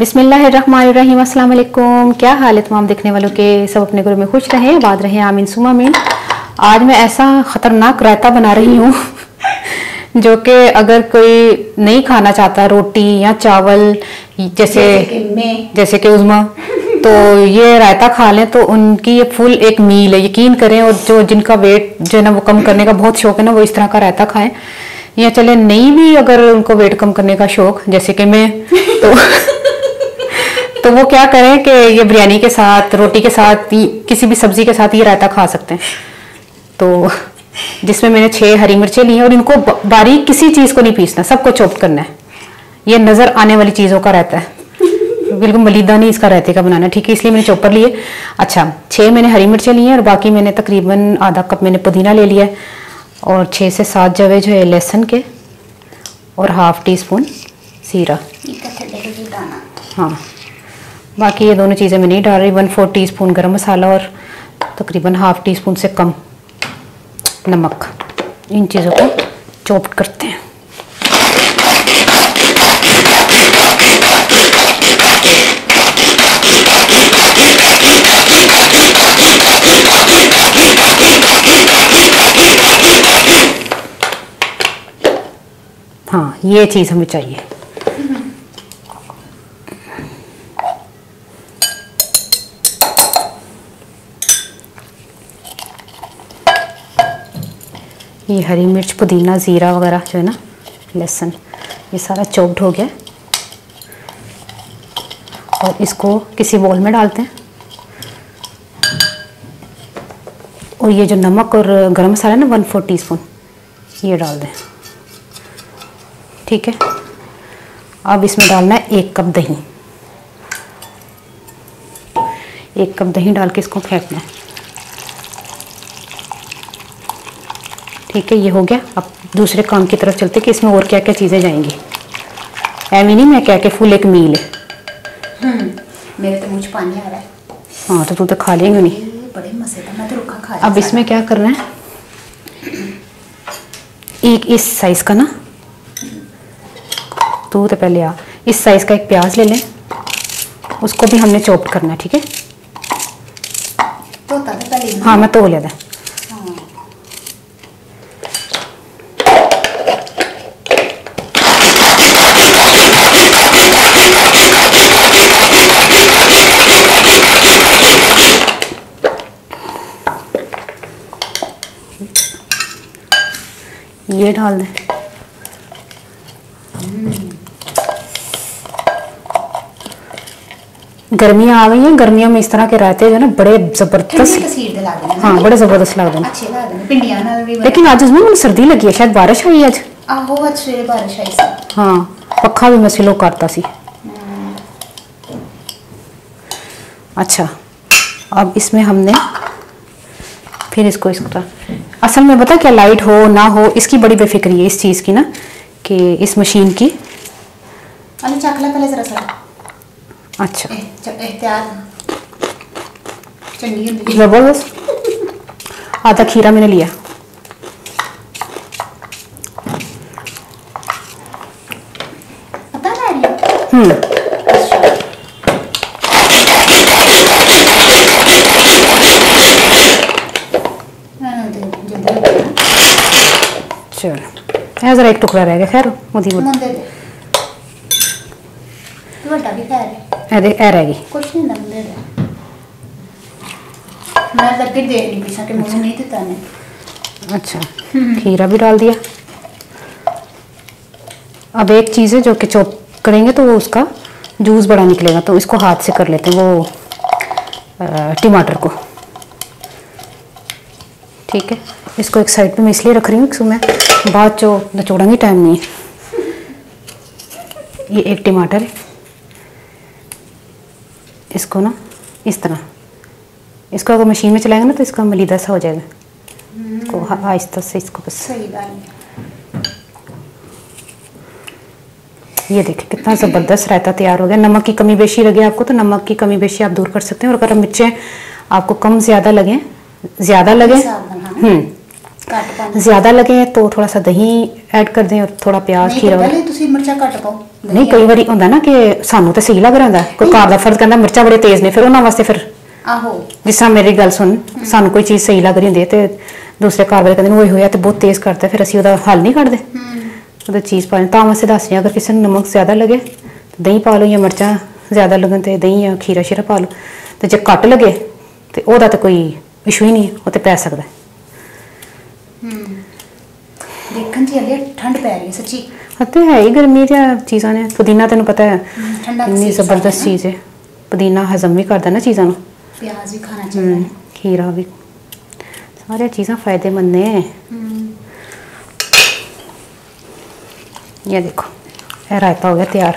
बिस्मिल्लाहिर्रहमानिर्रहीम, अस्सलाम वालेकुम। क्या हाल है तमाम देखने वालों के? सब अपने घरों में खुश रहें, आबाद रहें, आमीन सुमा आमीन। आज मैं ऐसा ख़तरनाक रायता बना रही हूँ जो कि अगर कोई नहीं खाना चाहता रोटी या चावल जैसे कि उज़मा, तो ये रायता खा लें तो उनकी ये फुल एक मील है, यकीन करें। और जो जिनका वेट जो है ना वो कम करने का बहुत शौक है ना, वो इस तरह का रायता खाएं। या चले नहीं भी अगर उनको वेट कम करने का शौक जैसे कि मैं, तो वो क्या करें कि ये बिरयानी के साथ, रोटी के साथ, किसी भी सब्जी के साथ ये रायता खा सकते हैं। तो जिसमें मैंने 6 हरी मिर्चें ली हैं और इनको बारीक किसी चीज़ को नहीं पीसना, सबको चॉप करना है। ये नज़र आने वाली चीज़ों का रहता है, बिल्कुल मलीदा नहीं इसका रायते का बनाना, ठीक है। इसलिए मैंने चॉपर लिए। अच्छा, 6 मैंने हरी मिर्चें ली हैं और बाकी मैंने तकरीबन आधा कप मैंने पुदीना ले लिया है और 6 से 7 जवे जो है लहसुन के और हाफ टी स्पून जीरा। हाँ, बाकी ये दोनों चीज़ें मैं नहीं डाल रही। 1/4 टीस्पून गरम मसाला और तकरीबन हाफ टी स्पून से कम नमक। इन चीज़ों को चॉप करते हैं। हाँ, ये चीज़ हमें चाहिए। ये हरी मिर्च, पुदीना, ज़ीरा वगैरह जो है ना, लहसुन, ये सारा चॉप्ड हो गया और इसको किसी बोल में डालते हैं। और ये जो नमक और गरम मसाला है ना 1/4 टीस्पून, ये डाल दें, ठीक है। अब इसमें डालना है 1 कप दही। 1 कप दही डाल के इसको फेंटना है, ठीक है। ये हो गया। अब दूसरे काम की तरफ चलते कि इसमें और क्या क्या चीज़ें जाएंगी। एमी नहीं, मैं क्या के फुल एक मील है। मेरे तो मुझ पानी आ रहा है। हाँ, तो तू तो खा लेंगे नहीं, बड़े मजे का। मैं तो रुखा खा। अब इसमें क्या करना है, एक इस साइज़ का ना, तो पहले इस साइज़ का एक प्याज ले लें, उसको भी हमने चॉप करना है, ठीक है। तो पहले हाँ, मैं तो लेता है। ये डाल दें। गर्मियाँ आ गई हैं, गर्मियों में इस तरह के रायते जो है ना बड़े जबरदस्त, हाँ बड़े जबरदस्त लगते हैं। लेकिन आज उसमें सर्दी लगी है, शायद बारिश आई आज। बारिश आई। हाँ, पक्का भी मैं सिलो करता सी। अच्छा, अब इसमें हमने फिर इसको असल में पता क्या, लाइट हो ना हो इसकी बड़ी बेफिक्री है इस चीज़ की ना, कि इस मशीन की। पहले जरा सा। अच्छा, जबरदस्त। आधा खीरा मैंने लिया। चलो, जरा एक टुकड़ा रह गया, खैर मुझे रहेगी कुछ नहीं। मैं लगे देख रही पीछा के मुझे नहीं देता ने। अच्छा, खीरा भी डाल दिया। अब एक चीज़ है जो कि चॉप करेंगे तो वो उसका जूस बड़ा निकलेगा, तो इसको हाथ से कर लेते हैं वो टमाटर को, ठीक है। इसको एक साइड पे मैं इसलिए रख रही हूँ कि मैं बाद जो निचोड़ेंगे टाइम नहीं है। ये एक टमाटर है, इसको ना इस तरह, इसको अगर मशीन में चलाएंगे ना तो इसका मलीदा सा हो जाएगा। इसको आहिस्ता से इसको बस, ये देखिए कितना ज़बरदस्त रायता तैयार हो गया। नमक की कमी बेशी लगे आपको तो नमक की कमी बेशी आप दूर कर सकते हैं, और अगर मिर्चें आपको कम ज़्यादा लगे ਘੱਟ ਪਾਉਂਦੇ ज़्यादा लगे तो थोड़ा सा दही ऐड कर दें और थोड़ा प्याज ਨਹੀਂ खीरा ਪਹਿਲੇ ਤੁਸੀਂ ਮਿਰਚਾਂ ਘੱਟ ਪਾਓ नहीं कई बार होंगे ना कि सानू तो सही लग रहा होंगे कोई घर का फर्द कहता मिर्चा बड़े तेज ने फिर उन्होंने वास्ते फिर ਆਹੋ जिस तरह मेरी गल सुन सानू कोई चीज़ सही लग रही होंगी तो दूसरे घर वाले कहते होए तो बहुत तेज़ करता फिर असं उसका हल नहीं कढ़ते वो चीज़ पा तो वास्ते दस रही अगर किसी नमक ज़्यादा लगे तो दही पा लो या मिर्चा ज़्यादा लगन तो दही या खीरा शीरा पा लो तो जो घट लगे तो वह तो कोई इशू ही नहीं वो तो पै सकता ਦੇਖਣ ਚ ਹਲੇ ਠੰਡ ਪੈ ਰਹੀ ਹੈ ਸੱਚੀ तो है ही गर्मी दी चीज़ा ने पुदीना तेन पता है ठंडा इन्नी सीज़न जबरदस्त है चीज़ है पुदीना हजम भी करता ना चीज़ों ਪਿਆਜ਼ ਵੀ ਖਾਣਾ ਚਾਹੀਦਾ ਹੈ खीरा भी सारी चीज़ां फायदेमंद ने ये देखो ये रायता हो गया तैयार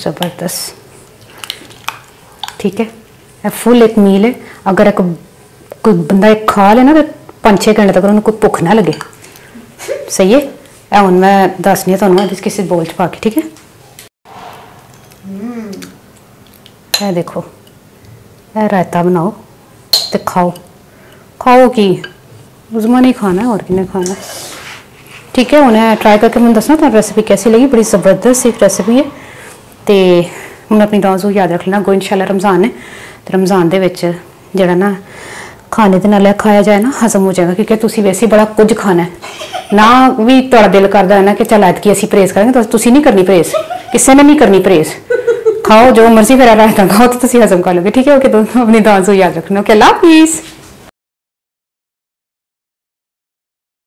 जबरदस्त ठीक है फुल एक मील है अगर एक कोई बंदा एक खा ले ना तो 5-6 घंटे तक उन्हें कोई भुख ना लगे सही है हूँ मैं दसनी तुहानू किसी बोल च पा के ठीक है ये देखो ये रायता बनाओ तो खाओ खाओ कि उजमा नहीं खाना है और किन्ने खाना ठीक है उन्हें ट्राई करके मैं दसना तो रेसिपी कैसी लगी बड़ी ज़बरदस्त एक रेसिपी है तो हूँ अपनी डांस याद रख लेना गो इंशाल्लाह रमज़ान है तो रमज़ान के जोड़ा ना खाने के नाल खाया जाए ना हजम हो जाएगा क्योंकि तुसी वैसे बड़ा कुछ खाना है ना भी तुहाडा दिल करदा है ना कि चल ऐतकी असीं परहेज़ करेंगे तो तुसी नहीं करनी परहेज़ किसी ने नहीं करनी परहेज़ खाओ जो मर्जी फिर रहता खाओ तो तुसी हजम कर लोगे ठीक है ओके तो अपनी डांस याद रखना ओके अल्लाह हाफिज़।